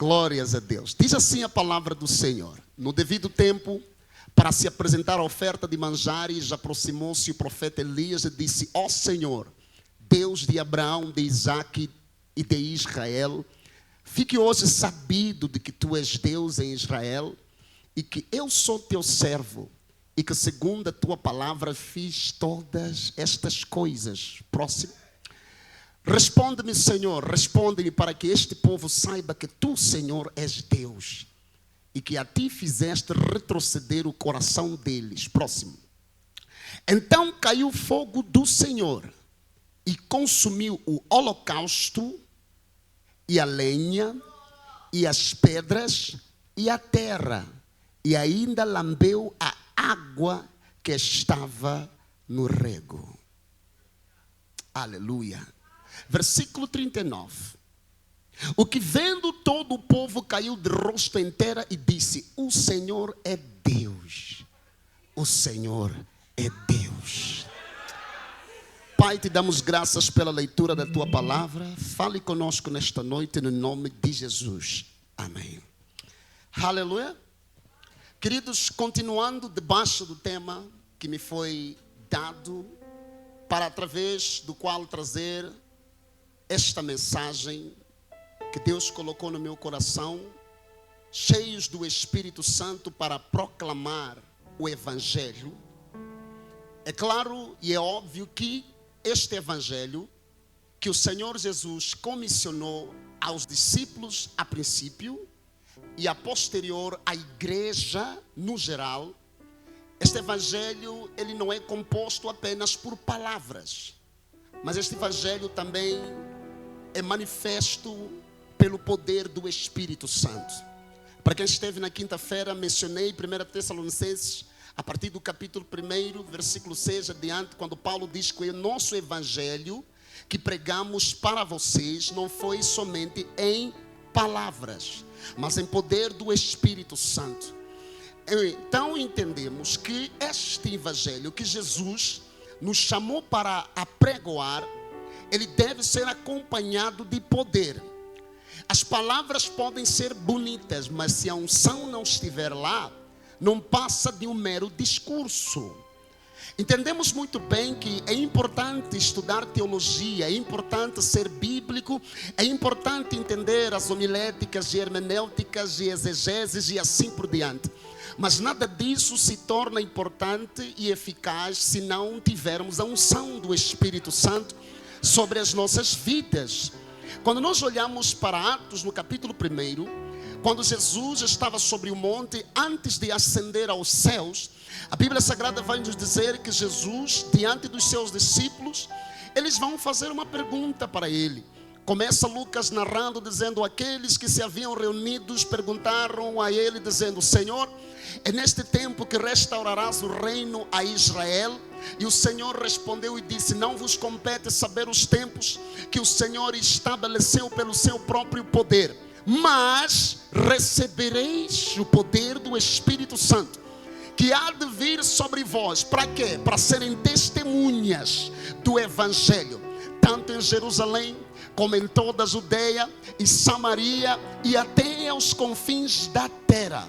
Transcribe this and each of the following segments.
Glórias a Deus. Diz assim a palavra do Senhor. No devido tempo, para se apresentar a oferta de manjares, aproximou-se o profeta Elias e disse: Ó Senhor, Deus de Abraão, de Isaque e de Israel, fique hoje sabido de que tu és Deus em Israel e que eu sou teu servo e que segundo a tua palavra fiz todas estas coisas. Próximo. Responde-me, Senhor, responde-me para que este povo saiba que tu, Senhor, és Deus e que a ti fizeste retroceder o coração deles. Próximo. Então caiu fogo do Senhor e consumiu o holocausto e a lenha e as pedras e a terra e ainda lambeu a água que estava no rego. Aleluia. Versículo 39. O que vendo todo o povo caiu de rosto em terra e disse: o Senhor é Deus. O Senhor é Deus. Pai, te damos graças pela leitura da tua palavra. Fale conosco nesta noite no nome de Jesus. Amém. Aleluia. Queridos, continuando debaixo do tema que me foi dado, para através do qual trazer esta mensagem que Deus colocou no meu coração, cheios do Espírito Santo para proclamar o Evangelho. É claro e é óbvio que este Evangelho que o Senhor Jesus comissionou aos discípulos a princípio e a posterior à igreja no geral, este Evangelho ele não é composto apenas por palavras, mas este Evangelho também é manifesto pelo poder do Espírito Santo. Para quem esteve na quinta-feira, mencionei 1 Tessalonicenses, a partir do capítulo 1, versículo 6 adiante, quando Paulo diz que o nosso Evangelho que pregamos para vocês não foi somente em palavras, mas em poder do Espírito Santo. Então entendemos que este Evangelho que Jesus nos chamou para apregoar, ele deve ser acompanhado de poder. As palavras podem ser bonitas, mas se a unção não estiver lá, não passa de um mero discurso. Entendemos muito bem que é importante estudar teologia, é importante ser bíblico, é importante entender as homiléticas e hermenêuticas e exegeses e assim por diante. Mas nada disso se torna importante e eficaz se não tivermos a unção do Espírito Santo sobre as nossas vidas. Quando nós olhamos para Atos no capítulo 1, quando Jesus estava sobre o monte antes de ascender aos céus, a Bíblia Sagrada vai nos dizer que Jesus, diante dos seus discípulos, eles vão fazer uma pergunta para ele. Começa Lucas narrando, dizendo: aqueles que se haviam reunidos perguntaram a ele, dizendo: Senhor, é neste tempo que restaurarás o reino a Israel? E o Senhor respondeu e disse: não vos compete saber os tempos que o Senhor estabeleceu pelo seu próprio poder, mas recebereis o poder do Espírito Santo, que há de vir sobre vós. Para quê? Para serem testemunhas do Evangelho, tanto em Jerusalém, como em toda a Judeia e Samaria e até aos confins da terra.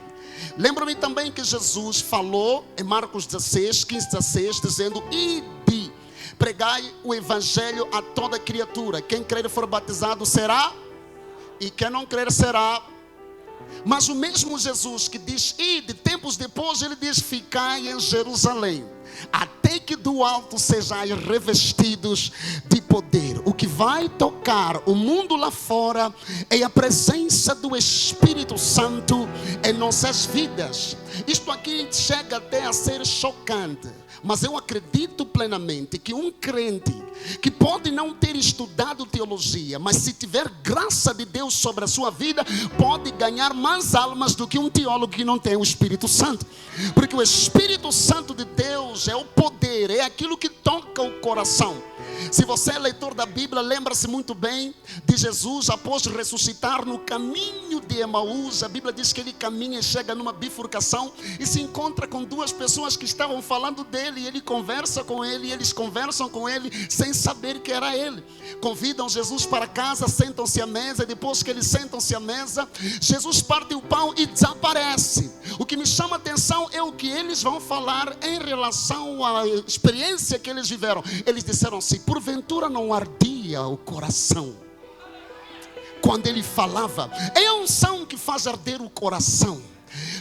Lembro-me também que Jesus falou em Marcos 16, 15, 16, dizendo: ide, pregai o Evangelho a toda criatura. Quem crer e for batizado será, e quem não crer será. Mas o mesmo Jesus que diz ide, tempos depois ele diz: ficai em Jerusalém, até que do alto sejais revestidos de poder. O que vai tocar o mundo lá fora é a presença do Espírito Santo em nossas vidas. Isto aqui chega até a ser chocante, mas eu acredito plenamente que um crente que pode não ter estudado teologia, mas se tiver graça de Deus sobre a sua vida, pode ganhar mais almas do que um teólogo que não tem o Espírito Santo. Porque o Espírito Santo de Deus é o poder, é aquilo que toca o coração. Se você é leitor da Bíblia, lembra-se muito bem de Jesus após ressuscitar no caminho de Emaús. A Bíblia diz que ele caminha e chega numa bifurcação e se encontra com duas pessoas que estavam falando dele. E ele conversa com ele, e eles conversam com ele sem saber que era ele. Convidam Jesus para casa, sentam-se à mesa, e depois que eles sentam-se à mesa, Jesus parte o pão e desaparece. O que me chama a atenção é o que eles vão falar em relação à experiência que eles viveram. Eles disseram assim: porventura não ardia o coração quando ele falava? É a unção que faz arder o coração.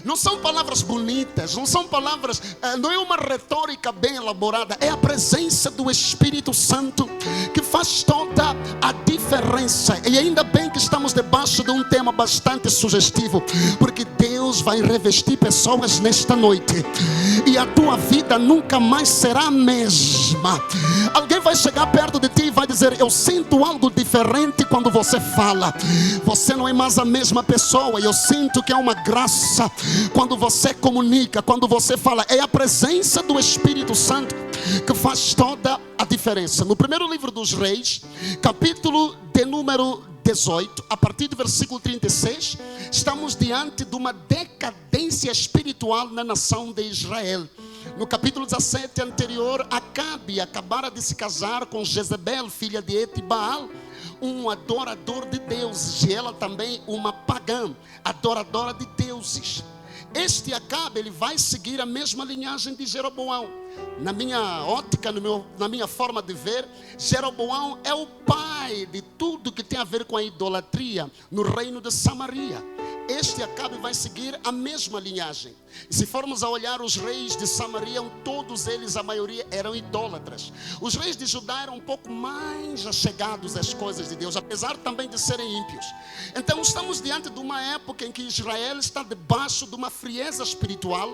Não são palavras bonitas, não são palavras, não é uma retórica bem elaborada. É a presença do Espírito Santo que faz toda a diferença. E ainda bem que estamos debaixo de um tema bastante sugestivo, porque Deus vai revestir pessoas nesta noite e a tua vida nunca mais será a mesma. Alguém vai chegar perto de ti e vai dizer: eu sinto algo diferente quando você fala. Você não é mais a mesma pessoa. E eu sinto que é uma graça quando você comunica, quando você fala. É a presença do Espírito Santo que faz toda a diferença. No primeiro livro dos Reis, capítulo de número 18, a partir do versículo 36, estamos diante de uma decadência espiritual na nação de Israel. No capítulo 17 anterior, Acabe acabara de se casar com Jezebel, filha de Etibaal, um adorador de deuses, e ela também uma pagã, adoradora de deuses. Este Acabe, ele vai seguir a mesma linhagem de Jeroboão. Na minha ótica, na minha forma de ver, Jeroboão é o pai de tudo que tem a ver com a idolatria no reino de Samaria. Este Acabe vai seguir a mesma linhagem. E se formos a olhar os reis de Samaria, todos eles, a maioria, eram idólatras. Os reis de Judá eram um pouco mais achegados às coisas de Deus, apesar também de serem ímpios. Então estamos diante de uma época em que Israel está debaixo de uma frieza espiritual.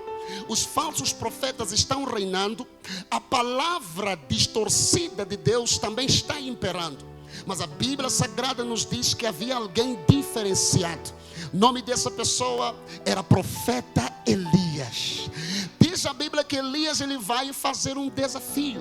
Os falsos profetas estão reinando. A palavra distorcida de Deus também está imperando. Mas a Bíblia Sagrada nos diz que havia alguém diferenciado. O nome dessa pessoa era profeta Elias. Diz a Bíblia que Elias, ele vai fazer um desafio.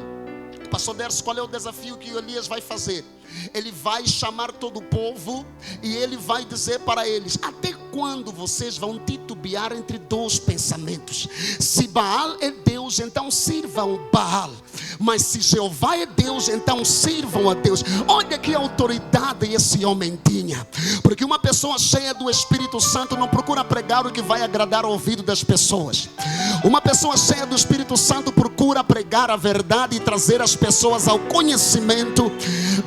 Pastor Derso, qual é o desafio que Elias vai fazer? Ele vai chamar todo o povo e ele vai dizer para eles: até quando vocês vão titubear entre dois pensamentos? Se Baal é Deus, então sirvam Baal. Mas se Jeová é Deus, então sirvam a Deus. Olha que autoridade esse homem tinha. Porque uma pessoa cheia do Espírito Santo não procura pregar o que vai agradar ao ouvido das pessoas. Uma pessoa cheia do Espírito Santo procura pregar a verdade e trazer as pessoas ao conhecimento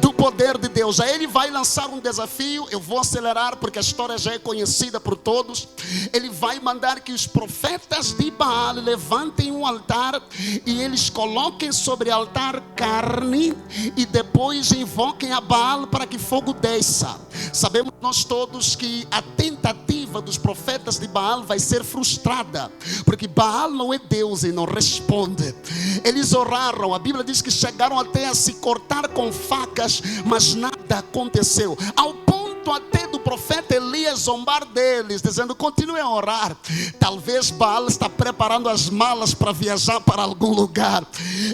do poder de Deus. Aí ele vai lançar um desafio. Eu vou acelerar porque a história já é conhecida por todos. Ele vai mandar que os profetas de Baal levantem um altar e eles coloquem sobre o altar carne e depois invoquem a Baal para que fogo desça. Sabemos nós todos que a tentativa dos profetas de Baal vai ser frustrada, porque Baal não é Deus e não responde. Eles oraram, a Bíblia diz que chegaram até a se cortar com facas, mas nada aconteceu. Ao ponto até do profeta Elias zombar deles, dizendo: continuem a orar. Talvez Baal está preparando as malas para viajar para algum lugar.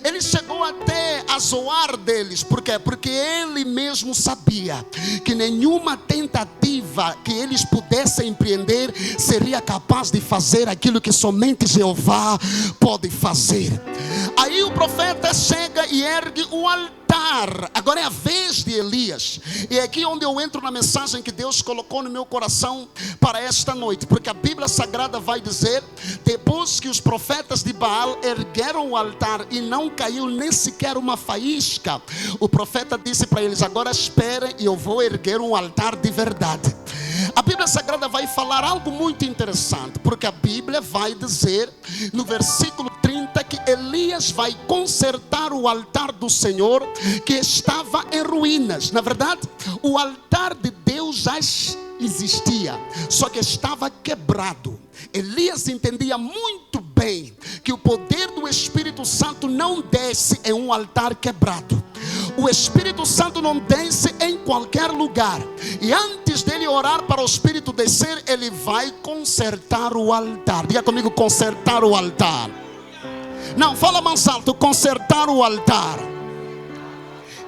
Ele chegou até a zoar deles. Por quê? Porque ele mesmo sabia que nenhuma tentativa que eles pudessem empreender seria capaz de fazer aquilo que somente Jeová pode fazer. Aí o profeta chega e ergue o altar. Agora é a vez de Elias. E é aqui onde eu entro na mensagem que Deus colocou no meu coração para esta noite. Porque a Bíblia Sagrada vai dizer: depois que os profetas de Baal ergueram o altar e não caiu nem sequer uma faísca, o profeta disse para eles: agora esperem e eu vou erguer um altar de verdade. A Bíblia Sagrada vai falar algo muito interessante, porque a Bíblia vai dizer no versículo 30 que Elias vai consertar o altar do Senhor que estava em ruínas. Na verdade, o altar de Deus já existia, só que estava quebrado. Elias entendia muito bem que o poder do Espírito Santo não desce em um altar quebrado. O Espírito Santo não desce em qualquer lugar. E antes dele orar para o Espírito descer, ele vai consertar o altar. Diga comigo: consertar o altar. Não, fala mais alto: consertar o altar.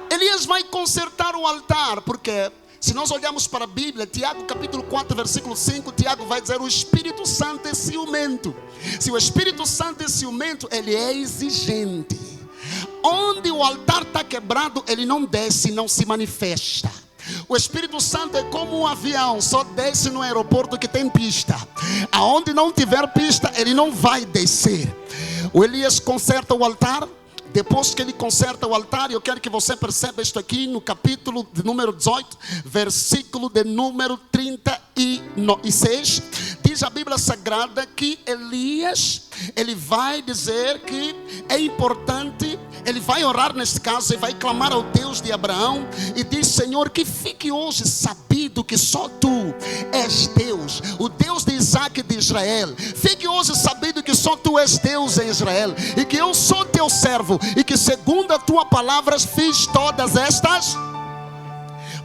Elias vai consertar o altar, porque se nós olharmos para a Bíblia, Tiago capítulo 4, versículo 5, Tiago vai dizer: o Espírito Santo é ciumento. Se o Espírito Santo é ciumento, ele é exigente. Onde o altar está quebrado, ele não desce, não se manifesta. O Espírito Santo é como um avião, só desce no aeroporto que tem pista. Aonde não tiver pista, ele não vai descer. O Elias conserta o altar. Depois que ele conserta o altar, eu quero que você perceba isto aqui no capítulo de número 18, versículo de número 36. Diz a Bíblia Sagrada que Elias, ele vai dizer que é importante, ele vai orar neste caso e vai clamar ao Deus de Abraão e diz: Senhor, que fique hoje sabido que só tu és Deus, o Deus de Isaac e de Israel. Fique hoje sabido que só tu és Deus em Israel e que eu sou teu servo e que segundo a tua palavra fiz todas estas.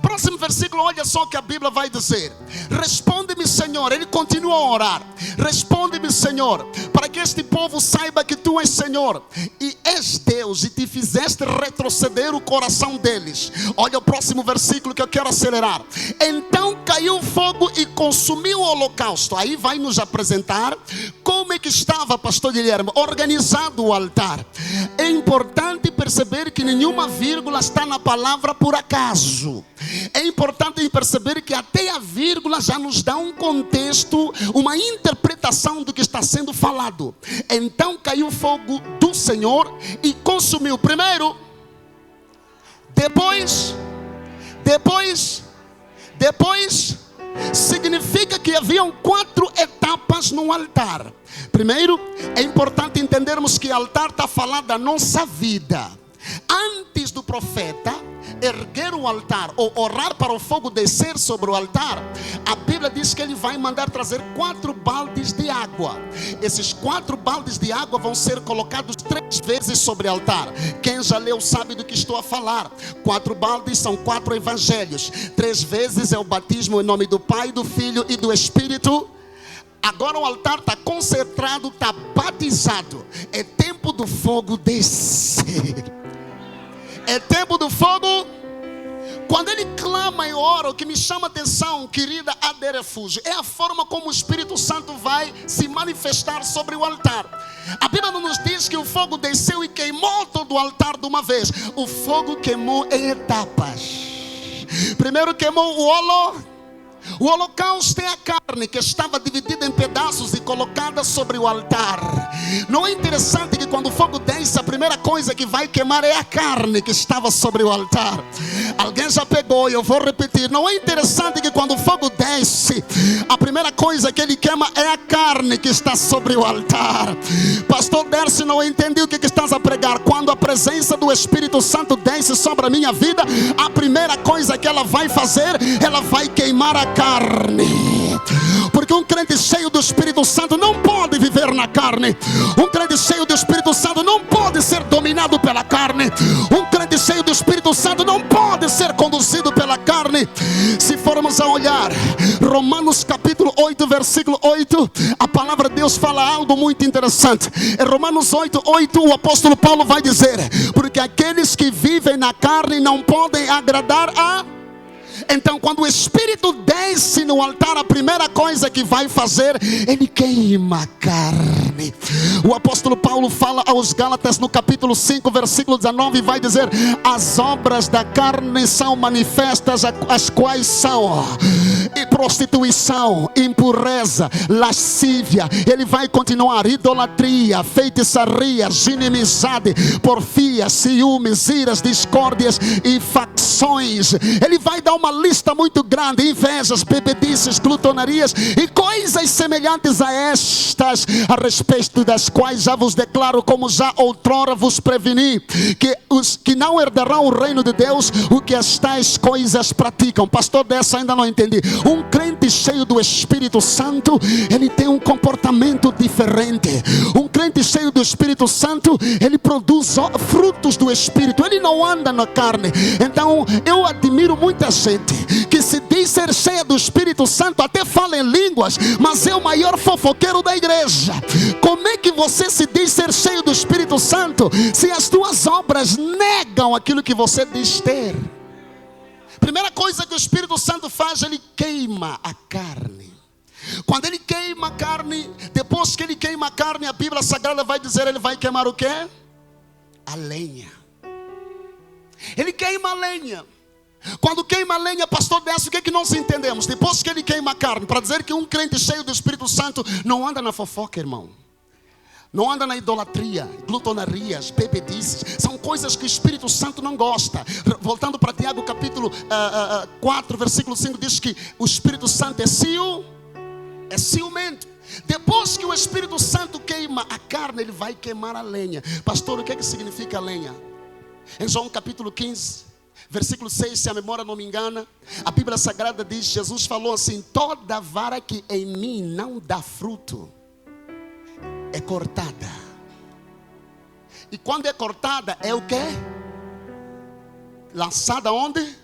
Próximo versículo, olha só o que a Bíblia vai dizer: responde-me, Senhor. Ele continua a orar: responde-me, Senhor, para que este povo saiba que tu és Senhor e és Deus, e te fizeste retroceder o coração deles. Olha o próximo versículo que eu quero acelerar. Então caiu fogo e consumiu o holocausto. Aí vai nos apresentar como é que estava, pastor Guilherme, organizado o altar. É importante perceber que nenhuma vírgula está na palavra por acaso. É importante perceber que até a vírgula já nos dá um contexto, uma interpretação do que está sendo falado. Então caiu o fogo do Senhor e consumiu primeiro, depois, significa que haviam 4 etapas no altar. Primeiro, é importante entendermos que o altar está falando da nossa vida. Antes do profeta erguer o altar ou orar para o fogo descer sobre o altar, a Bíblia diz que ele vai mandar trazer 4 baldes de água. Esses 4 baldes de água vão ser colocados 3 vezes sobre o altar. Quem já leu sabe do que estou a falar. 4 baldes são 4 evangelhos. 3 vezes é o batismo em nome do Pai, do Filho e do Espírito. Agora o altar está concentrado, está batizado. É tempo do fogo descer. É tempo do fogo. Quando ele clama e ora, o que me chama a atenção, querida Aderefúgio, é a forma como o Espírito Santo vai se manifestar sobre o altar. A Bíblia não nos diz que o fogo desceu e queimou todo o altar de uma vez. O fogo queimou em etapas. Primeiro queimou o holocausto é a carne que estava dividida em pedaços e colocada sobre o altar. Não é interessante que quando o fogo desce, a primeira coisa que vai queimar é a carne que estava sobre o altar? Alguém já pegou e eu vou repetir. Não é interessante que quando o fogo desce, a primeira coisa que ele queima é a carne que está sobre o altar? Pastor Dercy, não entendi o que estás a pregar. Quando a presença do Espírito Santo desce sobre a minha vida, a primeira coisa que ela vai fazer, ela vai queimar a carne. Porque um crente cheio do Espírito Santo não pode viver na carne. Um crente cheio do Espírito Santo não pode ser dominado pela carne. Um crente cheio do Espírito Santo não pode ser conduzido pela carne. Se formos a olhar Romanos capítulo 8, versículo 8, a palavra de Deus fala algo muito interessante. Em Romanos 8, o apóstolo Paulo vai dizer: porque aqueles que vivem na carne não podem agradar a... Então quando o Espírito desce no altar, a primeira coisa que vai fazer, ele queima a carne. O apóstolo Paulo fala aos Gálatas no capítulo 5, versículo 19, e vai dizer: as obras da carne são manifestas, as quais são prostituição, impureza, lascívia. Ele vai continuar: idolatria, feitiçaria, inimizade, porfia, ciúmes, iras, discórdias e facções. Ele vai dar uma lista muito grande: invejas, bebedices, glutonarias e coisas semelhantes a estas, a respeito das quais já vos declaro, como já outrora vos preveni, que os que não herdarão o reino de Deus, o que as tais coisas praticam. Pastor, dessa ainda não entendi. Um crente cheio do Espírito Santo, ele tem um comportamento diferente. Um crente cheio do Espírito Santo, ele produz frutos do Espírito. Ele não anda na carne. Então eu admiro muita gente que se diz ser cheia do Espírito Santo, até fala em línguas, mas é o maior fofoqueiro da igreja. Como é que você se diz ser cheio do Espírito Santo se as tuas obras negam aquilo que você diz ter? Primeira coisa que o Espírito Santo faz, ele queima a carne. Quando ele queima a carne, depois que ele queima a carne, a Bíblia Sagrada vai dizer, ele vai queimar o quê? A lenha. Ele queima a lenha. Quando queima a lenha, pastor Décio, o que é que nós entendemos? Depois que ele queima a carne, para dizer que um crente cheio do Espírito Santo não anda na fofoca, irmão. Não anda na idolatria, glutonarias, bebedices. São coisas que o Espírito Santo não gosta. Voltando para Tiago capítulo 4, versículo 5, diz que o Espírito Santo é ciumento. Depois que o Espírito Santo queima a carne, ele vai queimar a lenha. Pastor, o que é que significa a lenha? Em João capítulo 15, versículo 6, se a memória não me engana, a Bíblia Sagrada diz, Jesus falou assim: toda vara que em mim não dá fruto é cortada. E quando é cortada, é o quê? Lançada onde?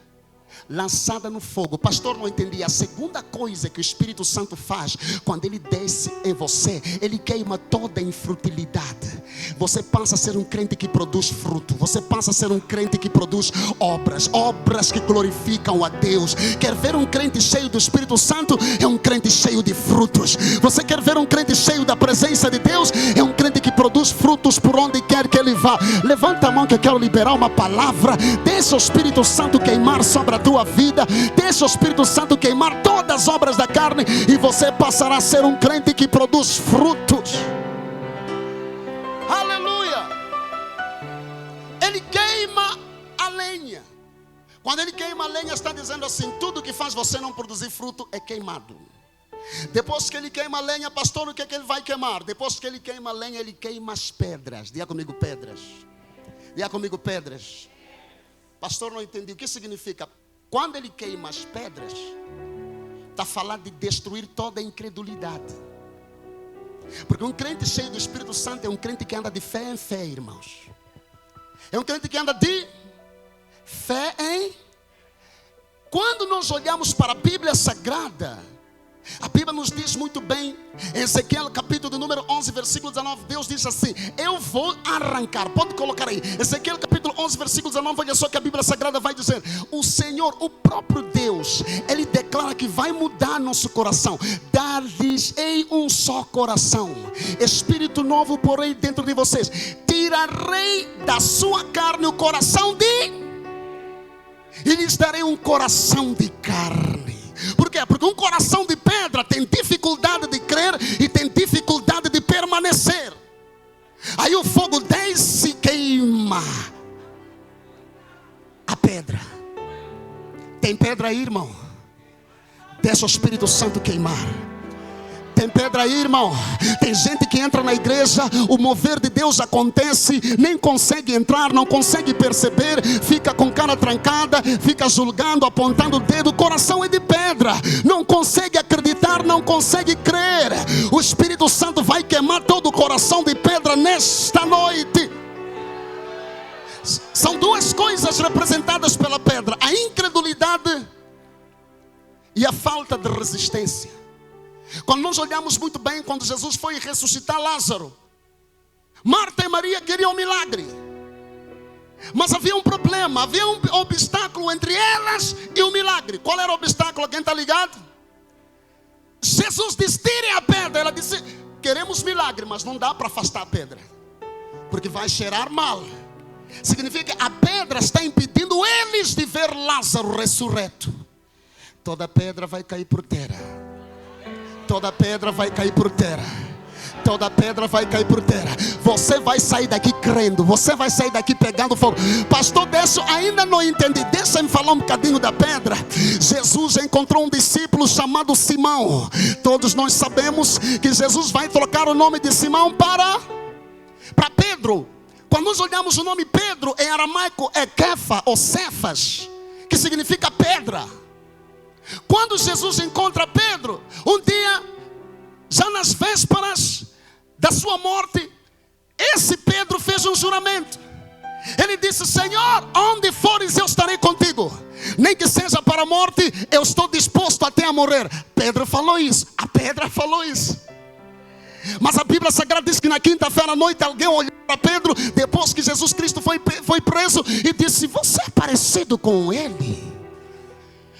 Lançada no fogo. O pastor não entendia. A segunda coisa que o Espírito Santo faz quando ele desce em você, ele queima toda a infutilidade. Você passa a ser um crente que produz fruto. Você passa a ser um crente que produz obras que glorificam a Deus. Quer ver um crente cheio do Espírito Santo? É um crente cheio de frutos. Você quer ver um crente cheio da presença de Deus? É um crente que produz frutos por onde quer que ele vá. Levanta a mão que eu quero liberar uma palavra. Deixa o Espírito Santo queimar sobre a tua vida. Deixa o Espírito Santo queimar todas as obras da carne, e você passará a ser um crente que produz frutos. Aleluia. Ele queima a lenha. Quando ele queima a lenha, está dizendo assim: tudo que faz você não produzir fruto é queimado. Depois que ele queima a lenha, pastor, o que é que ele vai queimar? Depois que ele queima a lenha, ele queima as pedras. Diga comigo, pedras. Diga comigo, pedras. Pastor, não entendi. O que significa? Quando ele queima as pedras, está falando de destruir toda a incredulidade. Porque um crente cheio do Espírito Santo é um crente que anda de fé em fé, irmãos. É um crente que anda de fé em... Quando nós olhamos para a Bíblia Sagrada, a Bíblia nos diz muito bem, em Ezequiel capítulo de número 11, versículo 19, Deus diz assim: eu vou arrancar, pode colocar aí, Ezequiel capítulo 11, versículo 19, olha só que a Bíblia Sagrada vai dizer: o Senhor, o próprio Deus, Ele declara que vai mudar nosso coração, dar-lhes-ei um só coração, espírito novo porém dentro de vocês, tirarei da sua carne o coração e lhes darei um coração de carne. Por quê? Porque um coração de pedra tem dificuldade de crer e tem dificuldade de permanecer. Aí o fogo desce e queima a pedra. Tem pedra aí, irmão? Deixa o Espírito Santo queimar. Tem pedra aí, irmão? Tem gente que entra na igreja, o mover de Deus acontece, nem consegue entrar, não consegue perceber, fica com cara trancada, fica julgando, apontando o dedo. O coração é de pedra, não consegue acreditar, não consegue crer. O Espírito Santo vai queimar todo o coração de pedra nesta noite. São duas coisas representadas pela pedra: a incredulidade e a falta de resistência. Quando nós olhamos muito bem, quando Jesus foi ressuscitar Lázaro, Marta e Maria queriam um milagre, mas havia um problema, havia um obstáculo entre elas e o milagre. Qual era o obstáculo? Quem está ligado? Jesus disse: tirem a pedra. Ela disse: queremos milagre, mas não dá para afastar a pedra, porque vai cheirar mal. Significa que a pedra está impedindo eles de ver Lázaro ressurreto. Toda pedra vai cair por terra. Toda pedra vai cair por terra. Toda pedra vai cair por terra. Você vai sair daqui crendo. Você vai sair daqui pegando fogo. Pastor Décio, ainda não entendi. Deixa-me falar um bocadinho da pedra. Jesus encontrou um discípulo chamado Simão. Todos nós sabemos que Jesus vai trocar o nome de Simão para Pedro. Quando nós olhamos o nome Pedro, em aramaico é Kefa ou Cefas, que significa pedra. Quando Jesus encontra Pedro, um dia, já nas vésperas da sua morte, esse Pedro fez um juramento. Ele disse: Senhor, onde fores eu estarei contigo, nem que seja para a morte, eu estou disposto até a morrer. Pedro falou isso, a pedra falou isso. Mas a Bíblia Sagrada diz que na quinta-feira à noite alguém olhou para Pedro, depois que Jesus Cristo foi preso, e disse: você é parecido com ele?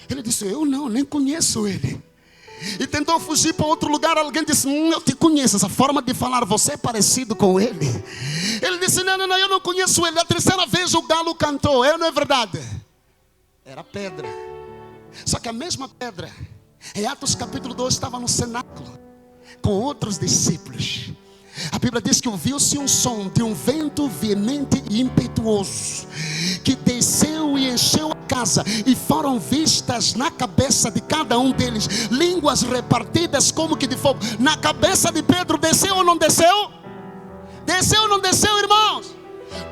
Ele disse: eu não, nem conheço ele. E tentou fugir para outro lugar. Alguém disse: eu te conheço. Essa forma de falar, você é parecido com ele. Ele disse: não, eu não conheço ele. A terceira vez o galo cantou. Não é verdade? Era pedra. Só que a mesma pedra, em Atos capítulo 2, estava no cenáculo com outros discípulos. A Bíblia diz que ouviu-se um som de um vento veemente e impetuoso, que desceu e encheu a casa, e foram vistas na cabeça de cada um deles línguas repartidas como que de fogo. Na cabeça de Pedro desceu ou não desceu? Desceu ou não desceu, irmãos?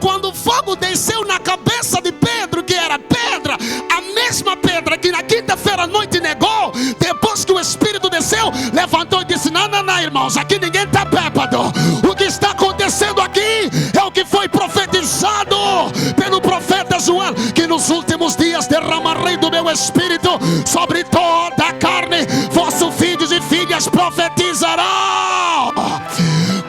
Quando o fogo desceu na cabeça de Pedro, que era pedra, a mesma pedra que na quinta-feira à noite negou, depois que o Espírito desceu, levantou e disse: não, irmãos, aqui ninguém está bêbado. O que está acontecendo aqui é o que foi profetizado pelo profeta Joel, que nos últimos dias derramarei do meu Espírito sobre toda a carne, vossos filhos e filhas profetizarão.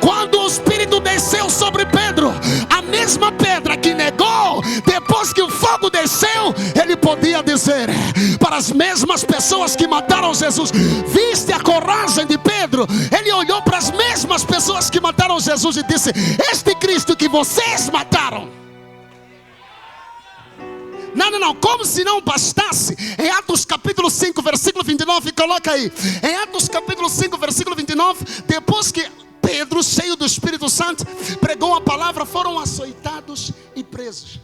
Quando o Espírito desceu sobre Pedro, a mesma pedra que negou, depois que o fogo desceu, ele podia dizer para as mesmas pessoas que mataram Jesus: viste a coragem de Pedro? Ele olhou para as mesmas pessoas que mataram Jesus e disse: este Cristo que vocês mataram. Não, como se não bastasse. Em Atos capítulo 5, versículo 29, coloca aí. Em Atos capítulo 5, versículo 29, depois que Pedro, cheio do Espírito Santo, pregou a palavra, foram açoitados e presos.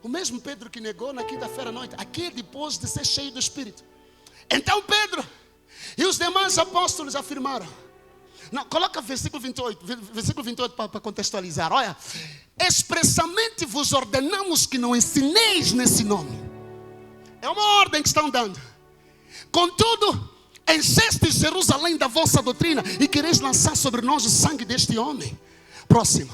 O mesmo Pedro que negou na quinta-feira à noite, aqui depois de ser cheio do Espírito. Então Pedro e os demais apóstolos afirmaram. Não, coloca versículo 28 para contextualizar. Olha: expressamente vos ordenamos que não ensineis nesse nome. É uma ordem que estão dando. Contudo, enchestes Jerusalém da vossa doutrina e quereis lançar sobre nós o sangue deste homem. Próximo.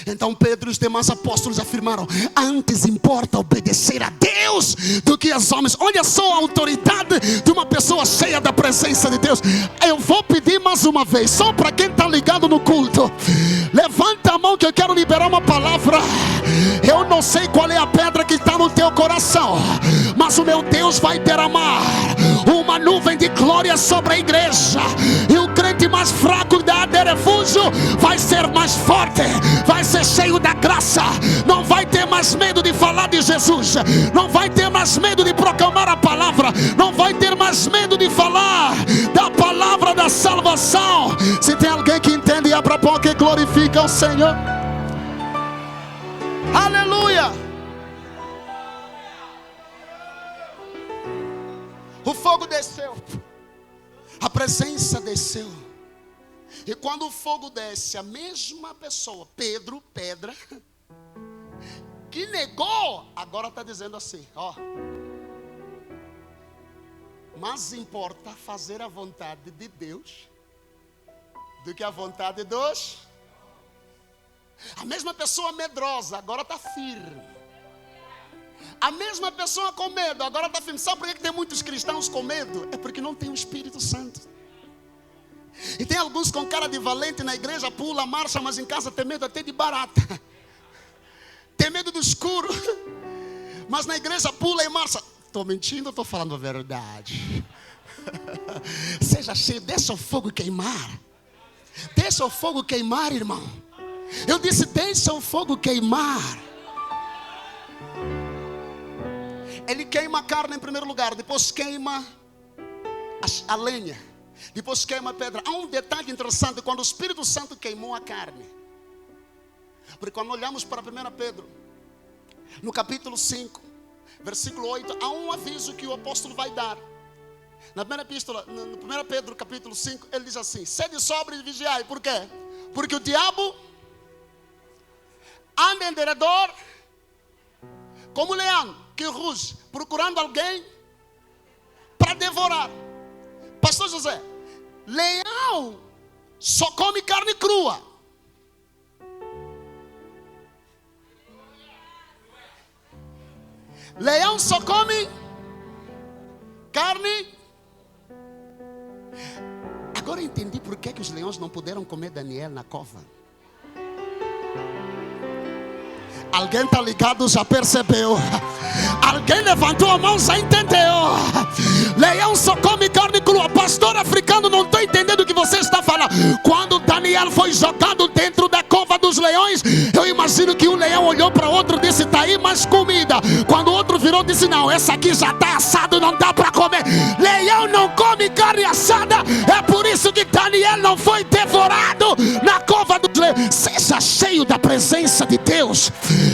Então Pedro e os demais apóstolos afirmaram: antes importa obedecer a Deus do que aos homens. Olha só a autoridade de uma pessoa cheia da presença de Deus. Eu vou pedir mais uma vez, só para quem está ligado no culto, levanta a mão que eu quero liberar uma palavra. Eu não sei qual é a pedra que está no teu coração, mas o meu Deus vai derramar uma nuvem de glória sobre a igreja, e o crente mais fraco da de refúgio vai ser mais forte, vai ser cheio da graça, não vai ter mais medo de falar de Jesus, não vai ter mais medo de proclamar a palavra, não vai ter mais medo de falar da palavra da salvação. Se tem alguém que entende, abra a boca e glorifica o Senhor. Aleluia. O fogo desceu, a presença desceu. E quando o fogo desce, a mesma pessoa, Pedro, pedra, que negou, agora está dizendo assim: ó, mas importa fazer a vontade de Deus do que a vontade dos. A mesma pessoa medrosa agora está firme. A mesma pessoa com medo agora está firme. Sabe por que tem muitos cristãos com medo? É porque não tem o Espírito Santo. E tem alguns com cara de valente na igreja, pula, marcha, mas em casa tem medo até de barata. Tem medo do escuro, mas na igreja pula e marcha. Estou mentindo ou estou falando a verdade? Seja cheio, deixa o fogo queimar. Deixa o fogo queimar, irmão. Eu disse: deixa o fogo queimar. Ele queima a carne em primeiro lugar, depois queima a lenha, depois queima a pedra. Há um detalhe interessante: quando o Espírito Santo queimou a carne, porque quando olhamos para 1 Pedro, no capítulo 5, versículo 8, há um aviso que o apóstolo vai dar. Na primeira epístola, no 1 Pedro capítulo 5, ele diz assim: sede sóbrios e vigiai. Por quê? Porque o diabo anda em derredor como leão que ruge, procurando alguém para devorar. Pastor José, leão só come carne crua. Leão só come carne. Agora eu entendi por que os leões não puderam comer Daniel na cova. Alguém está ligado, já percebeu? Alguém levantou a mão, já entendeu? Leão só come carne crua. Pastor africano, não estou entendendo o que você está falando. Quando Daniel foi jogado dentro da cova dos leões, eu imagino que um leão olhou para o outro e disse: está aí mais comida. Quando o outro virou, disse: não, essa aqui já está assado, não dá para comer. Leão não come carne assada. É por isso que Daniel não foi devorado na cova dos leões. Seja cheio da presença de Deus,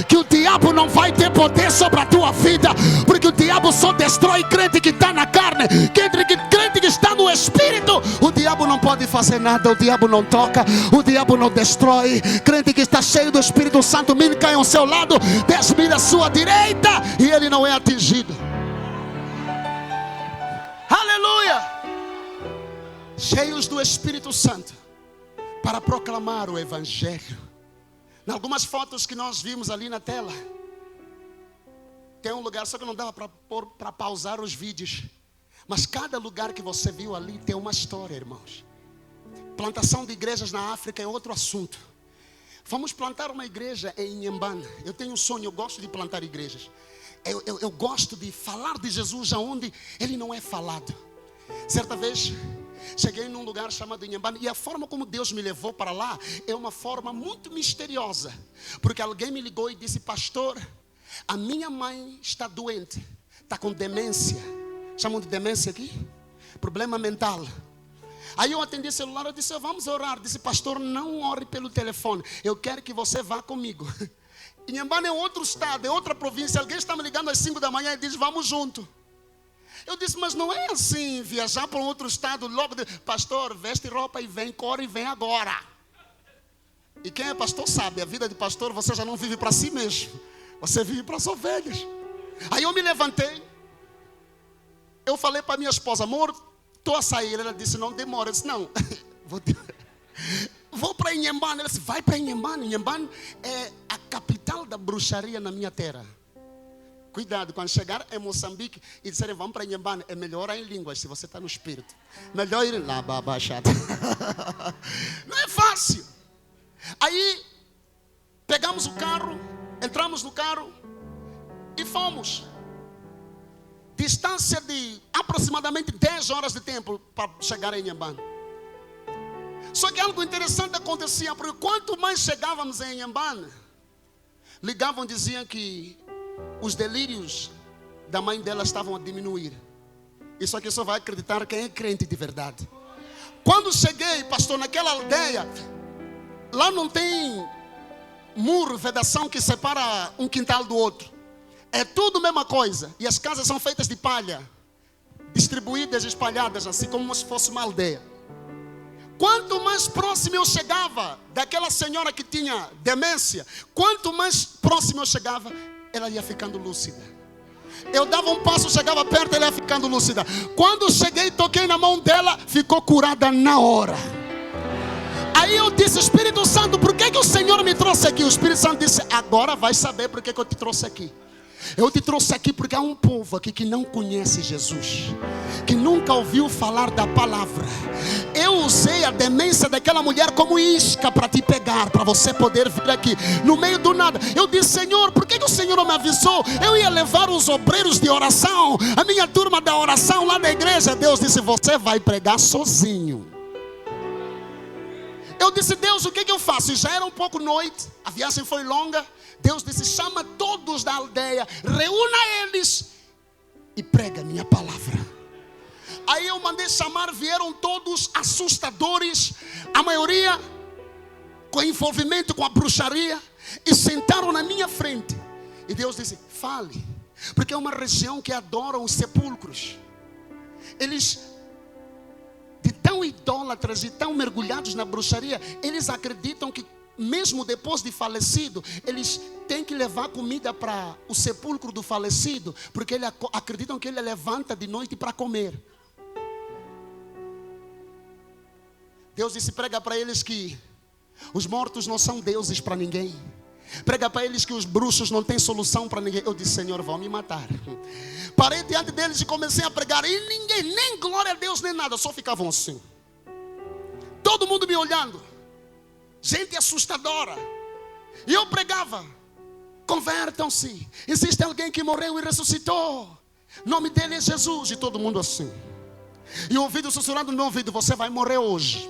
que o diabo não vai ter poder sobre a tua vida, porque o diabo só destrói crente que está na carne. Crente que está no espírito, o diabo não pode fazer nada, o diabo não toca, o diabo não destrói. Crente que está cheio do Espírito Santo, 1000 caem ao seu lado, 10.000 à sua direita, e ele não é atingido. Aleluia! Cheios do Espírito Santo para proclamar o Evangelho. Em algumas fotos que nós vimos ali na tela, tem um lugar, só que não dava para pausar os vídeos, mas cada lugar que você viu ali tem uma história, irmãos. Plantação de igrejas na África é outro assunto. Vamos plantar uma igreja em Inhambane. Eu tenho um sonho, eu gosto de plantar igrejas. Eu gosto de falar de Jesus aonde ele não é falado. Certa vez cheguei num lugar chamado Inhambane, e a forma como Deus me levou para lá é uma forma muito misteriosa, porque alguém me ligou e disse: pastor, a minha mãe está doente, está com demência. Chamam de demência aqui? Problema mental. Aí eu atendi o celular, eu disse: vamos orar. Disse: pastor, não ore pelo telefone, eu quero que você vá comigo. Inhambane é outro estado, é outra província. Alguém está me ligando às 5 da manhã e diz: vamos junto. Eu disse: mas não é assim, viajar para um outro estado logo de... Pastor, veste roupa e vem, corre e vem agora. E quem é pastor sabe, a vida de pastor você já não vive para si mesmo, você vive para as ovelhas. Aí eu me levantei, eu falei para minha esposa: amor, estou a sair. Ela disse: não demora. Eu disse: não, vou para Inhambane. Ela disse: vai para Inhambane. Inhambane é a capital da bruxaria na minha terra. Cuidado, quando chegar em Moçambique e disserem: vamos para Inhambane, é melhor em línguas, se você está no espírito. Melhor ir lá, babachada. Não é fácil. Aí, pegamos o carro, entramos no carro e fomos. Distância de aproximadamente 10 horas de tempo para chegar em Inhambane. Só que algo interessante acontecia, porque quanto mais chegávamos em Inhambane, ligavam e diziam que os delírios da mãe dela estavam a diminuir. Isso aqui só vai acreditar quem é crente de verdade. Quando cheguei, pastor, naquela aldeia, lá não tem muro, vedação que separa um quintal do outro. É tudo a mesma coisa. E as casas são feitas de palha, distribuídas, espalhadas, assim como se fosse uma aldeia. Quanto mais próximo eu chegava daquela senhora que tinha demência, quanto mais próximo eu chegava, ela ia ficando lúcida. Eu dava um passo, chegava perto, ela ia ficando lúcida. Quando cheguei, toquei na mão dela, ficou curada na hora. Aí eu disse: Espírito Santo, por que o Senhor me trouxe aqui? O Espírito Santo disse: agora vai saber por que eu te trouxe aqui. Eu te trouxe aqui porque há um povo aqui que não conhece Jesus, que nunca ouviu falar da palavra. Eu usei a demência daquela mulher como isca para te pegar, para você poder vir aqui no meio do nada. Eu disse: Senhor, por que o Senhor não me avisou? Eu ia levar os obreiros de oração, a minha turma da oração lá na igreja. Deus disse: você vai pregar sozinho. Eu disse: Deus, o que eu faço? E já era um pouco noite, a viagem foi longa. Deus disse: chama todos da aldeia, reúna eles e prega a minha palavra. Aí eu mandei chamar, vieram todos assustadores, a maioria com envolvimento com a bruxaria, e sentaram na minha frente. E Deus disse: fale, porque é uma região que adora os sepulcros. Eles, de tão idólatras e tão mergulhados na bruxaria, eles acreditam que mesmo depois de falecido, eles têm que levar comida para o sepulcro do falecido, porque eles acreditam que ele levanta de noite para comer. Deus disse: prega para eles que os mortos não são deuses para ninguém. Prega para eles que os bruxos não têm solução para ninguém. Eu disse: Senhor, vão me matar. Parei diante deles e comecei a pregar. E ninguém, nem glória a Deus, nem nada. Só ficavam assim. Todo mundo me olhando. Gente assustadora. E eu pregava: convertam-se. Existe alguém que morreu e ressuscitou. O nome dele é Jesus. E todo mundo assim. E o ouvido sussurrando no meu ouvido: você vai morrer hoje.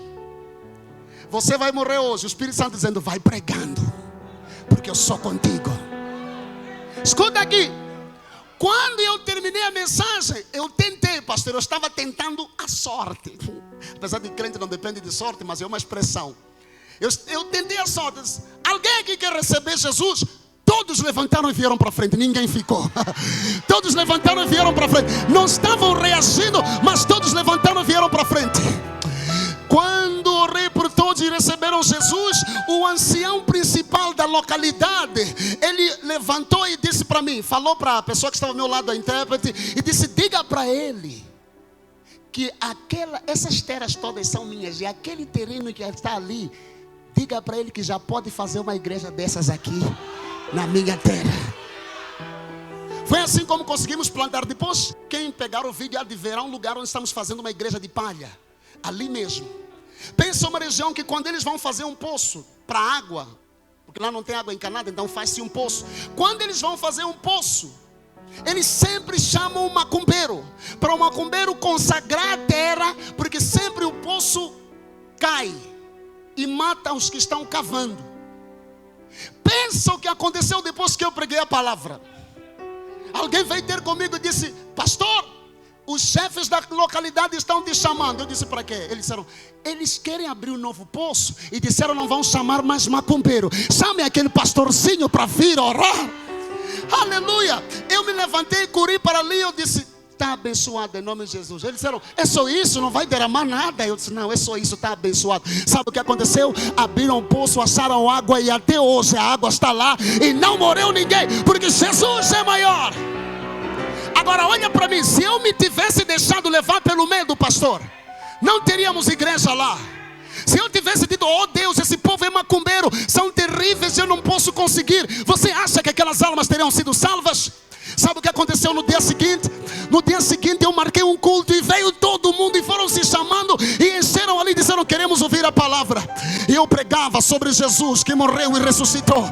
Você vai morrer hoje. O Espírito Santo dizendo: vai pregando, porque eu sou contigo. Escuta aqui. Quando eu terminei a mensagem, eu tentei, pastor, eu estava tentando a sorte. Apesar de crente não depende de sorte, mas é uma expressão. Eu tentei a sorte. Alguém aqui quer receber Jesus? Todos levantaram e vieram para frente, ninguém ficou. Todos levantaram e vieram para frente. Não estavam reagindo, mas todos levantaram e vieram para frente. Quando orei por todos e receberam Jesus, o ancião principal da localidade, ele levantou e disse para mim, falou para a pessoa que estava ao meu lado, a intérprete, e disse: diga para ele que essas terras todas são minhas, e aquele terreno que está ali, diga para ele que já pode fazer uma igreja dessas aqui na minha terra. Foi assim como conseguimos plantar. Depois, quem pegar o vídeo há de ver um lugar onde estamos fazendo uma igreja de palha, ali mesmo. Pensa uma região que quando eles vão fazer um poço para água, porque lá não tem água encanada, então faz-se um poço. Quando eles vão fazer um poço, eles sempre chamam um macumbeiro, para o macumbeiro consagrar a terra, porque sempre o poço cai e mata os que estão cavando. Pensa o que aconteceu depois que eu preguei a palavra. Alguém veio ter comigo e disse: pastor, os chefes da localidade estão te chamando. Eu disse: para quê? Eles disseram: eles querem abrir um novo poço e disseram: não vão chamar mais macumbeiro, chame aquele pastorzinho para vir orar. Aleluia. Eu me levantei e corri para ali. Eu disse: está abençoado em nome de Jesus. Eles disseram: é só isso? Não vai derramar nada? Eu disse: não, é só isso, está abençoado. Sabe o que aconteceu? Abriram um poço, acharam água, e até hoje a água está lá e não morreu ninguém, porque Jesus é maior. Agora olha para mim, se eu me tivesse deixado levar pelo medo, pastor, não teríamos igreja lá. Se eu tivesse dito: oh Deus, esse povo é macumbeiro, são terríveis, eu não posso conseguir, você acha que aquelas almas teriam sido salvas? Sabe o que aconteceu no dia seguinte? No dia seguinte eu marquei um culto e veio todo mundo e foram se chamando e encheram ali e disseram: queremos ouvir a palavra. E eu pregava sobre Jesus que morreu e ressuscitou.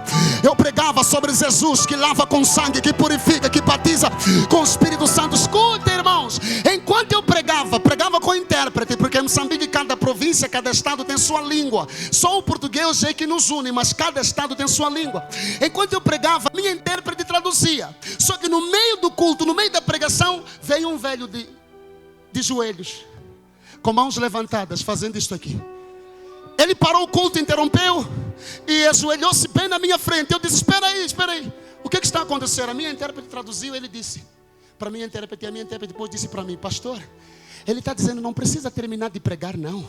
Eu pregava sobre Jesus que lava com sangue, que purifica, que batiza com o Espírito Santo. Escuta, irmãos, enquanto eu pregava com intérprete, porque em Moçambique cada província, cada estado tem sua língua. Só o português é que nos une, mas cada estado tem sua língua. Enquanto eu pregava, minha intérprete traduzia. Só que no meio do culto, no meio da pregação, veio um velho de joelhos, com mãos levantadas, fazendo isto aqui. Ele parou o culto, interrompeu e ajoelhou-se bem na minha frente. Eu disse: espera aí, o que está acontecendo? A minha intérprete traduziu. Ele disse para a minha intérprete, e a minha intérprete depois disse para mim: pastor, ele está dizendo, não precisa terminar de pregar não.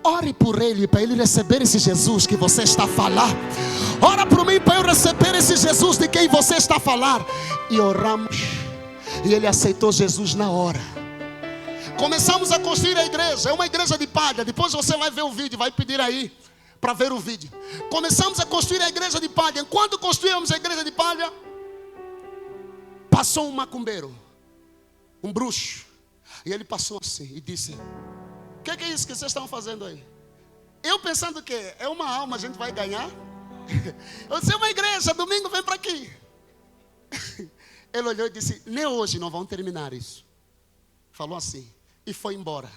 Ore por ele, para ele receber esse Jesus que você está a falar. Ora por mim, para eu receber esse Jesus de quem você está a falar. E oramos, e ele aceitou Jesus na hora. Começamos a construir a igreja. É uma igreja de palha. Depois você vai ver o vídeo, vai pedir aí para ver o vídeo. Começamos a construir a igreja de palha. Enquanto construíamos a igreja de palha, passou um macumbeiro, um bruxo. E ele passou assim e disse: o que é isso que vocês estão fazendo aí? Eu pensando que é uma alma, a gente vai ganhar. Eu disse: é uma igreja, domingo vem para aqui. Ele olhou e disse: nem hoje não vão terminar isso. Falou assim e foi embora.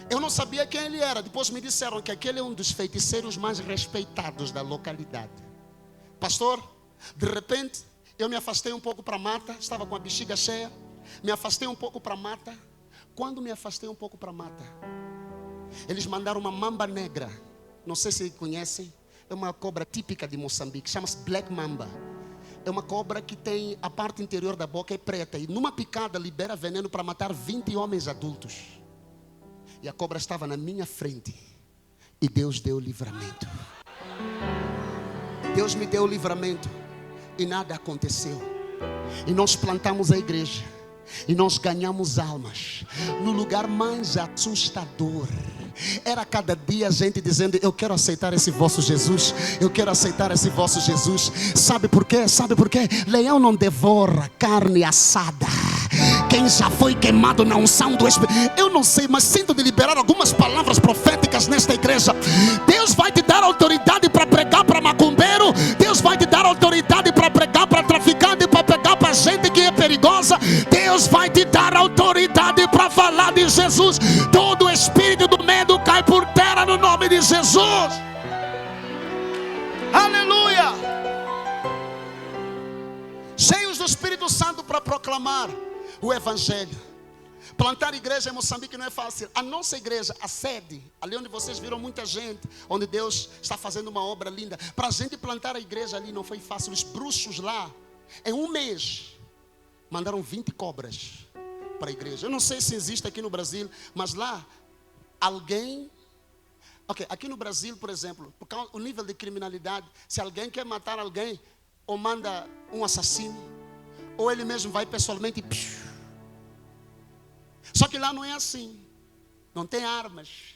Eu não sabia quem ele era. Depois me disseram que aquele é um dos feiticeiros mais respeitados da localidade. Pastor, de repente eu me afastei um pouco para a mata. Estava com a bexiga cheia. Me afastei um pouco para a mata. Quando me afastei um pouco para a mata, eles mandaram uma mamba negra. Não sei se conhecem. É uma cobra típica de Moçambique. Chama-se Black Mamba. É uma cobra que tem a parte interior da boca é preta. E numa picada libera veneno para matar 20 homens adultos. E a cobra estava na minha frente. E Deus deu livramento. Deus me deu livramento. E nada aconteceu. E nós plantamos a igreja. E nós ganhamos almas no lugar mais assustador. Era cada dia a gente dizendo: eu quero aceitar esse vosso Jesus, eu quero aceitar esse vosso Jesus. Sabe por quê? Sabe por quê? Leão não devora carne assada. Quem já foi queimado na unção do Espírito, eu não sei, mas sinto de liberar algumas palavras proféticas nesta igreja. Deus vai te dar autoridade para pregar para macumbeiro. Deus vai te dar autoridade para pregar para traficante, para pregar para gente que é perigosa. Deus vai te dar autoridade para falar de Jesus. Todo espírito do medo cai por terra no nome de Jesus. Aleluia. Cheios do Espírito Santo para proclamar o Evangelho. Plantar igreja em Moçambique não é fácil. A nossa igreja, a sede, ali onde vocês viram muita gente, onde Deus está fazendo uma obra linda, para a gente plantar a igreja ali não foi fácil. Os bruxos lá, em um mês, mandaram 20 cobras para a igreja. Eu não sei se existe aqui no Brasil, mas lá, alguém... Ok, aqui no Brasil, por exemplo, por causa do nível de criminalidade, se alguém quer matar alguém, ou manda um assassino, ou ele mesmo vai pessoalmente e... Só que lá não é assim. Não tem armas.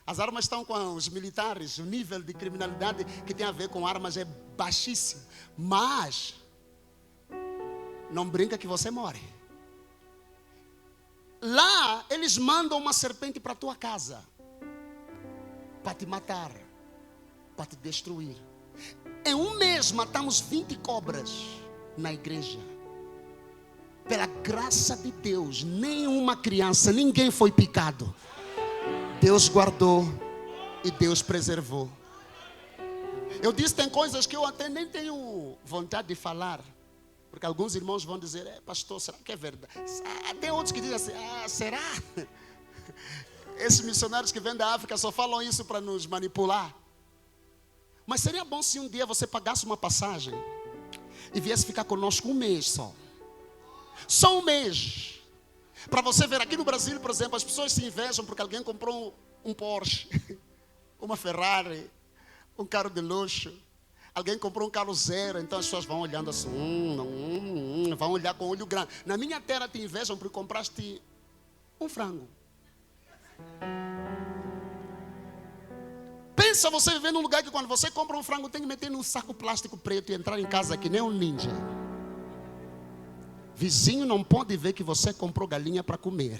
As armas estão com os militares. O nível de criminalidade que tem a ver com armas é baixíssimo. Mas não brinca que você morre. Lá eles mandam uma serpente para a tua casa, para te matar, para te destruir. Em um mês matamos 20 cobras na igreja. Pela graça de Deus, nenhuma criança, ninguém foi picado. Deus guardou e Deus preservou. Eu disse, tem coisas que eu até nem tenho vontade de falar, porque alguns irmãos vão dizer: pastor, será que é verdade? Tem outros que dizem assim: será? Esses missionários que vêm da África só falam isso para nos manipular. Mas seria bom se um dia você pagasse uma passagem e viesse ficar conosco um mês só. Só um mês. Para você ver, aqui no Brasil, por exemplo, as pessoas se invejam porque alguém comprou um Porsche, uma Ferrari, um carro de luxo. Alguém comprou um carro zero, então as pessoas vão olhando assim, vão olhar com olho grande. Na minha terra te invejam porque compraste um frango. Pensa você viver num lugar que quando você compra um frango tem que meter num saco plástico preto e entrar em casa que nem um ninja. Vizinho não pode ver que você comprou galinha para comer.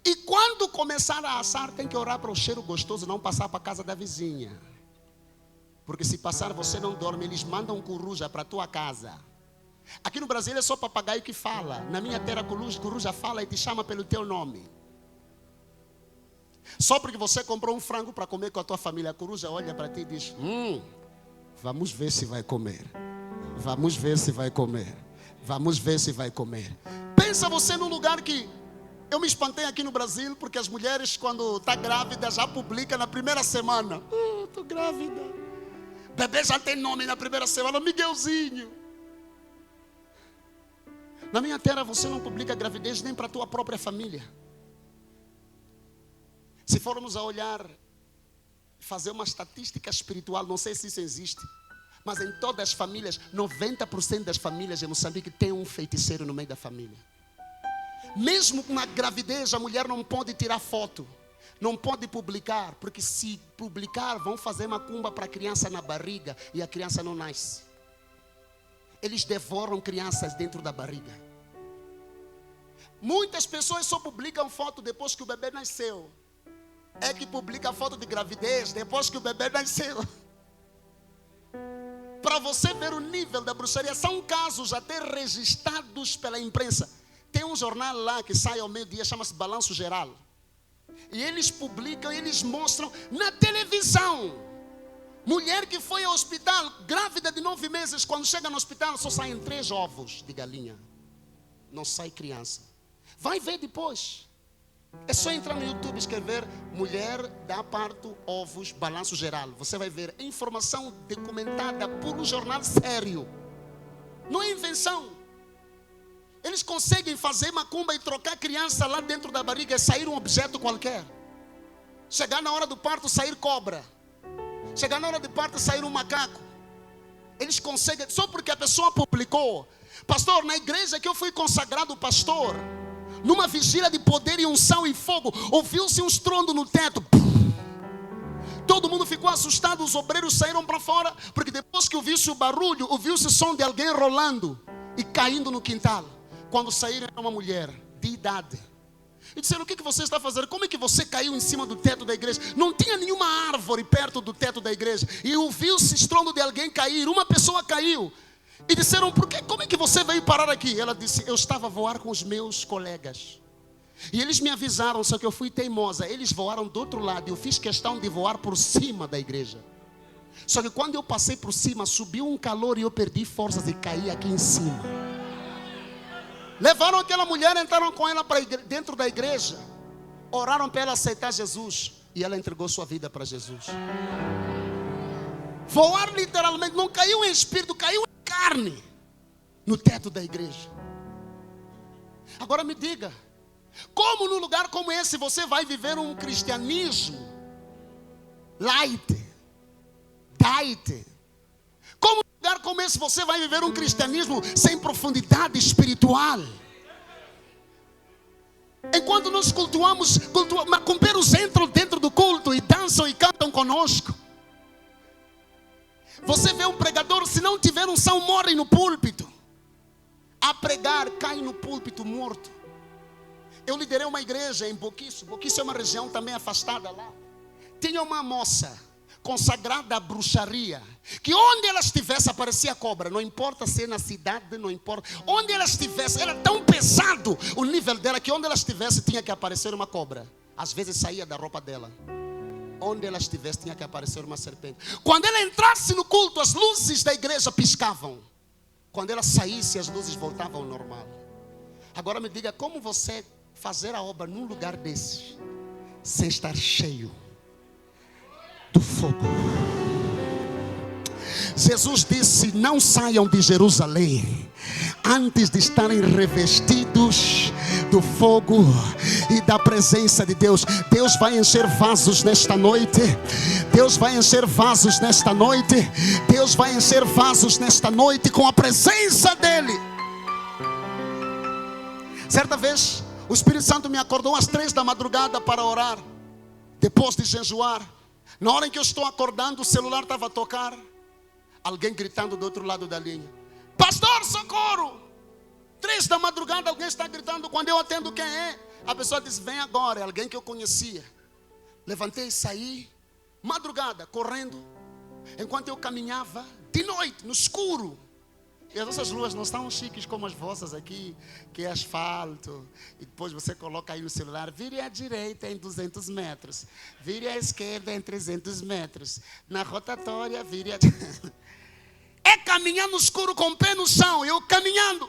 E quando começar a assar, tem que orar para o cheiro gostoso não passar para a casa da vizinha. Porque se passar, você não dorme. Eles mandam coruja para a tua casa. Aqui no Brasil é só papagaio que fala. Na minha terra, coruja fala e te chama pelo teu nome. Só porque você comprou um frango para comer com a tua família, a coruja olha para ti e diz: vamos ver se vai comer. Vamos ver se vai comer. Vamos ver se vai comer. Pensa você num lugar que... Eu me espantei aqui no Brasil, porque as mulheres, quando estão grávidas, já publicam na primeira semana: estou grávida. Bebê já tem nome na primeira semana, Miguelzinho. Na minha terra você não publica gravidez nem para a tua própria família. Se formos a olhar, fazer uma estatística espiritual, não sei se isso existe, mas em todas as famílias, 90% das famílias em Moçambique tem um feiticeiro no meio da família. Mesmo com a gravidez, a mulher não pode tirar foto, não pode publicar, porque se publicar, vão fazer macumba para a criança na barriga e a criança não nasce. Eles devoram crianças dentro da barriga. Muitas pessoas só publicam foto depois que o bebê nasceu. É que publica foto de gravidez depois que o bebê nasceu. Para você ver o nível da bruxaria, são casos até registrados pela imprensa. Tem um jornal lá que sai ao meio-dia, chama-se Balanço Geral. E eles publicam, eles mostram na televisão. Mulher que foi ao hospital, grávida de 9 meses, quando chega no hospital só saem 3 ovos de galinha. Não sai criança. Vai ver depois. É só entrar no YouTube e escrever mulher dá parto, ovos, balanço geral. Você vai ver informação documentada por um jornal sério. Não é invenção. Eles conseguem fazer macumba e trocar criança lá dentro da barriga e sair um objeto qualquer. Chegar na hora do parto, sair cobra. Chegar na hora do parto, sair um macaco. Eles conseguem, só porque a pessoa publicou. Pastor, na igreja que eu fui consagrado pastor, numa vigília de poder e unção e fogo, ouviu-se um estrondo no teto. Todo mundo ficou assustado, os obreiros saíram para fora, porque depois que ouviu-se o barulho, ouviu-se o som de alguém rolando e caindo no quintal. Quando saíram, era uma mulher de idade. E disseram: o que você está fazendo? Como é que você caiu em cima do teto da igreja? Não tinha nenhuma árvore perto do teto da igreja. E ouviu-se estrondo de alguém cair. Uma pessoa caiu. E disseram: como é que você veio parar aqui? Ela disse: eu estava a voar com os meus colegas. E eles me avisaram, só que eu fui teimosa. Eles voaram do outro lado e eu fiz questão de voar por cima da igreja. Só que quando eu passei por cima, subiu um calor e eu perdi forças e caí aqui em cima. Levaram aquela mulher, entraram com ela para dentro da igreja, oraram para ela aceitar Jesus e ela entregou sua vida para Jesus. Voar literalmente, não caiu em espírito, caiu em carne no teto da igreja. Agora me diga, como num lugar como esse você vai viver um cristianismo light, diet? Como num lugar como esse você vai viver um cristianismo sem profundidade espiritual? Enquanto nós cultuamos, macumbeiros entram dentro do culto e dançam e cantam conosco. Você vê um pregador, se não tiver unção, morre no púlpito. A pregar, cai no púlpito morto. Eu liderei uma igreja em Boquiço. Boquiço é uma região também afastada lá. Tinha uma moça consagrada à bruxaria, que onde ela estivesse aparecia cobra. Não importa se é na cidade, não importa. Onde ela estivesse, era tão pesado o nível dela, que onde ela estivesse tinha que aparecer uma cobra. Às vezes saía da roupa dela. Onde ela estivesse tinha que aparecer uma serpente. Quando ela entrasse no culto, as luzes da igreja piscavam. Quando ela saísse, as luzes voltavam ao normal. Agora me diga, como você fazer a obra num lugar desses sem estar cheio do fogo? Jesus disse: não saiam de Jerusalém antes de estarem revestidos do fogo e da presença de Deus. Deus vai encher vasos nesta noite. Deus vai encher vasos nesta noite. Deus vai encher vasos nesta noite com a presença dEle. Certa vez o Espírito Santo me acordou às 3 da madrugada para orar, depois de jejuar. Na hora em que eu estou acordando, o celular estava a tocar. Alguém gritando do outro lado da linha: pastor, socorro! 3 da madrugada alguém está gritando. Quando eu atendo, quem é? A pessoa diz: vem agora. É alguém que eu conhecia. Levantei e saí, madrugada, correndo. Enquanto eu caminhava, de noite, no escuro. E as nossas ruas não estão chiques como as vossas aqui, que é asfalto. E depois você coloca aí no celular: vire à direita em 200 metros. Vire à esquerda em 300 metros. Na rotatória, vire à... É caminhar no escuro com o pé no chão. Eu caminhando.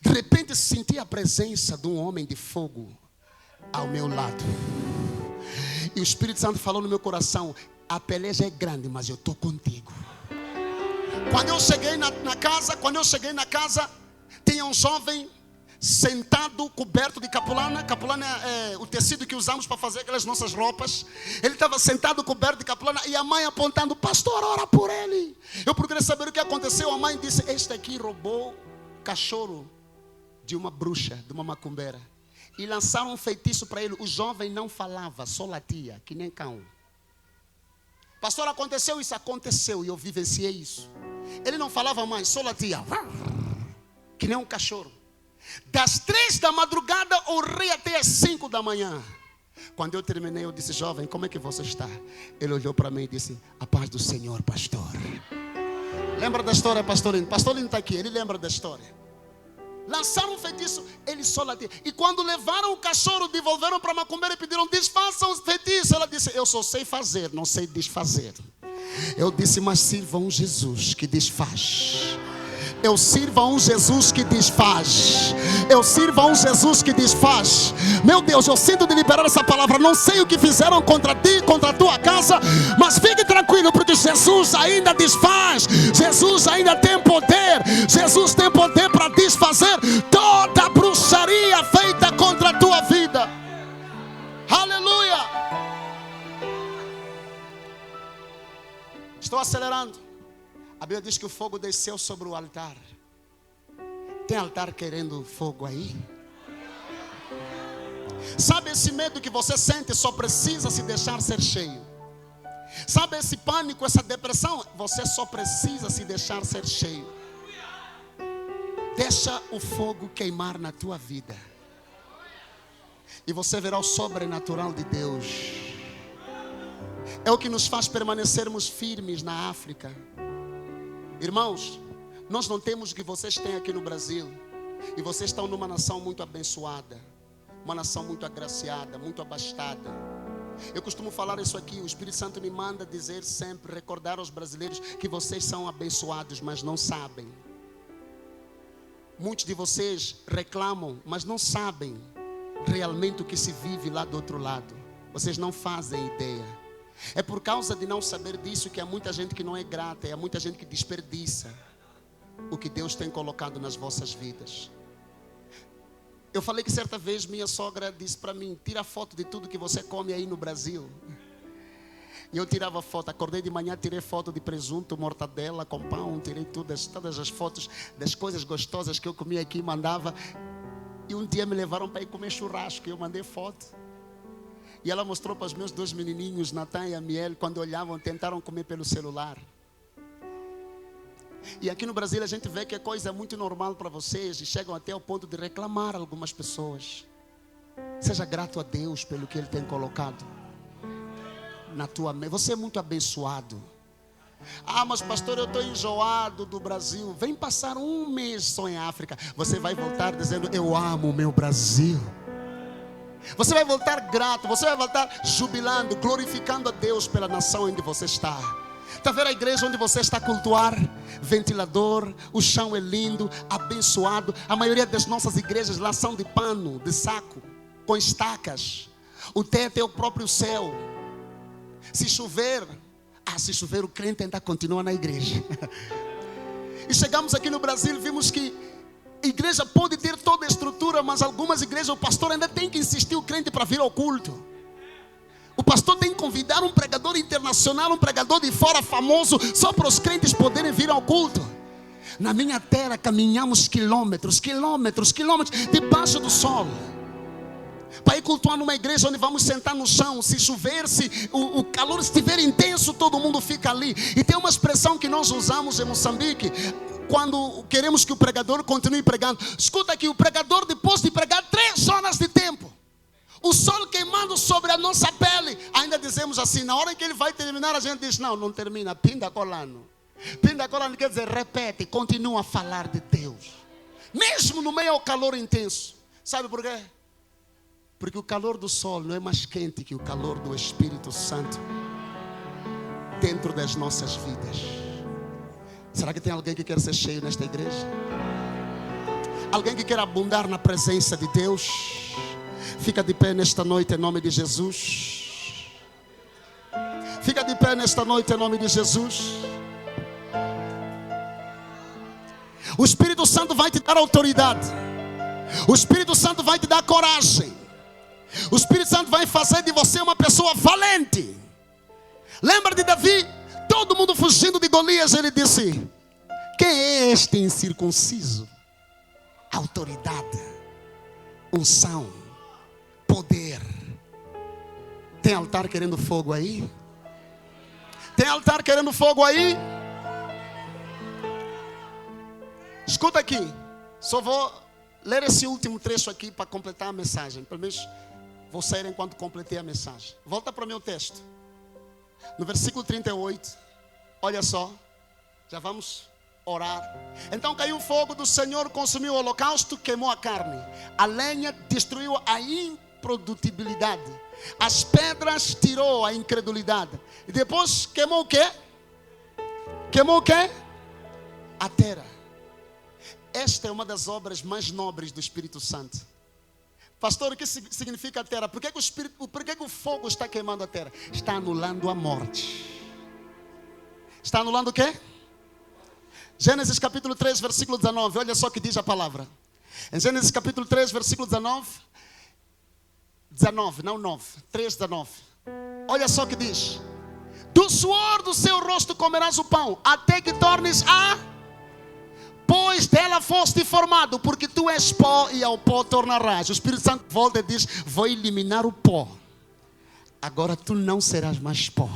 De repente senti a presença de um homem de fogo ao meu lado. E o Espírito Santo falou no meu coração: a peleja é grande, mas eu estou contigo. Quando eu cheguei na casa, tinha um jovem sentado, coberto de capulana. Capulana é o tecido que usamos para fazer aquelas nossas roupas. Ele estava sentado, coberto de capulana, e a mãe apontando: pastor, ora por ele. Eu procurei saber o que aconteceu. A mãe disse: este aqui roubou cachorro de uma bruxa, de uma macumbeira, e lançaram um feitiço para ele. O jovem não falava, só latia, que nem cão. Pastor, aconteceu isso? Aconteceu, e eu vivenciei isso. Ele não falava mais, só latia, que nem um cachorro. Das 3 da madrugada, orei até as 5 da manhã. Quando eu terminei, eu disse: jovem, como é que você está? Ele olhou para mim e disse: a paz do Senhor, pastor. Lembra da história, pastorino? Pastorino está aqui, ele lembra da história. Lançaram um feitiço, ele só latia. E quando levaram o cachorro, devolveram para a macumbeira e pediram: desfaçam os feitiços. Ela disse: eu só sei fazer, não sei desfazer. Eu disse: mas sirva um Jesus que desfaz. Eu sirvo a um Jesus que desfaz. Eu sirvo a um Jesus que desfaz. Meu Deus, eu sinto de liberar essa palavra. Não sei o que fizeram contra ti, contra a tua casa, mas fique tranquilo, porque Jesus ainda desfaz. Jesus ainda tem poder. Jesus tem poder para desfazer toda a bruxaria feita contra a tua vida. Aleluia. Estou acelerando. A Bíblia diz que o fogo desceu sobre o altar. Tem altar querendo fogo aí? Sabe esse medo que você sente? Só precisa se deixar ser cheio. Sabe esse pânico, essa depressão? Você só precisa se deixar ser cheio. Deixa o fogo queimar na tua vida, e você verá o sobrenatural de Deus. É o que nos faz permanecermos firmes na África. Irmãos, nós não temos o que vocês têm aqui no Brasil. E vocês estão numa nação muito abençoada, uma nação muito agraciada, muito abastada. Eu costumo falar isso aqui. O Espírito Santo me manda dizer sempre, recordar aos brasileiros que vocês são abençoados, mas não sabem. Muitos de vocês reclamam, mas não sabem realmente o que se vive lá do outro lado. Vocês não fazem ideia. É por causa de não saber disso que há muita gente que não é grata, e há muita gente que desperdiça o que Deus tem colocado nas vossas vidas. Eu falei que certa vez minha sogra disse para mim: tira foto de tudo que você come aí no Brasil. E eu tirava foto. Acordei de manhã, tirei foto de presunto, mortadela com pão. Tirei todas as fotos das coisas gostosas que eu comia aqui e mandava. E um dia me levaram para ir comer churrasco, e eu mandei foto. E ela mostrou para os meus 2 menininhos, Natan e Amiel. Quando olhavam, tentaram comer pelo celular. E aqui no Brasil a gente vê que é coisa muito normal para vocês, e chegam até ao ponto de reclamar algumas pessoas. Seja grato a Deus pelo que Ele tem colocado na tua mente. Você é muito abençoado. Ah, mas pastor, eu estou enjoado do Brasil. Vem passar 1 mês só em África. Você vai voltar dizendo: eu amo o meu Brasil. Você vai voltar grato, você vai voltar jubilando, glorificando a Deus pela nação onde você está. Está vendo a igreja onde você está a cultuar? Ventilador, o chão é lindo, abençoado. A maioria das nossas igrejas lá são de pano, de saco, com estacas. O teto é o próprio céu. Se chover, o crente ainda continua na igreja. E chegamos aqui no Brasil, vimos que a igreja pode ter toda a estrutura, mas algumas igrejas o pastor ainda tem que insistir o crente para vir ao culto. O pastor tem que convidar um pregador internacional, um pregador de fora famoso, só para os crentes poderem vir ao culto. Na minha terra caminhamos quilômetros debaixo do sol, para ir cultuar numa igreja onde vamos sentar no chão. Se chover, se o calor estiver intenso, todo mundo fica ali. E tem uma expressão que nós usamos em Moçambique, quando queremos que o pregador continue pregando. Escuta aqui, o pregador, depois de pregar 3 horas de tempo, o sol queimando sobre a nossa pele, ainda dizemos assim, na hora em que ele vai terminar, a gente diz: não termina, pinda colando. Pinda colando quer dizer, repete, continua a falar de Deus, mesmo no meio ao calor intenso. Sabe por quê? Porque o calor do sol não é mais quente que o calor do Espírito Santo dentro das nossas vidas. Será que tem alguém que quer ser cheio nesta igreja? Alguém que quer abundar na presença de Deus? Fica de pé nesta noite em nome de Jesus. Fica de pé nesta noite em nome de Jesus. O Espírito Santo vai te dar autoridade. O Espírito Santo vai te dar coragem. O Espírito Santo vai fazer de você uma pessoa valente. Lembra de Davi? Todo mundo fugindo de Golias. Ele disse: quem é este incircunciso? Autoridade, unção, poder. Tem altar querendo fogo aí? Tem altar querendo fogo aí? Escuta aqui. Só vou ler esse último trecho aqui para completar a mensagem. Pelo menos vou sair enquanto completei a mensagem. Volta para o meu texto. No versículo 38. Olha só. Já vamos orar. Então caiu o fogo do Senhor, consumiu o holocausto, queimou a carne. A lenha destruiu a improdutibilidade. As pedras tirou a incredulidade. E depois queimou o quê? Queimou o quê? A terra. Esta é uma das obras mais nobres do Espírito Santo. Pastor, o que significa a terra? Por que o fogo está queimando a terra? Está anulando a morte. Está anulando o quê? Gênesis capítulo 3, versículo 19. Olha só o que diz a palavra. Em Gênesis capítulo 3, versículo 19. 19, não 9. 3, 19. Olha só o que diz. Do suor do seu rosto comerás o pão, até que tornes a Depois dela foste formado, porque tu és pó e ao pó tornarás. O Espírito Santo volta e diz: vou eliminar o pó. Agora tu não serás mais pó.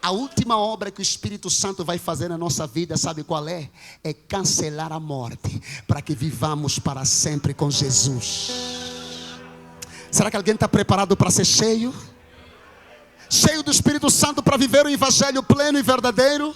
A última obra que o Espírito Santo vai fazer na nossa vida, sabe qual é? É cancelar a morte, para que vivamos para sempre com Jesus. Será que alguém está preparado para ser cheio? Cheio do Espírito Santo para viver o Evangelho pleno e verdadeiro?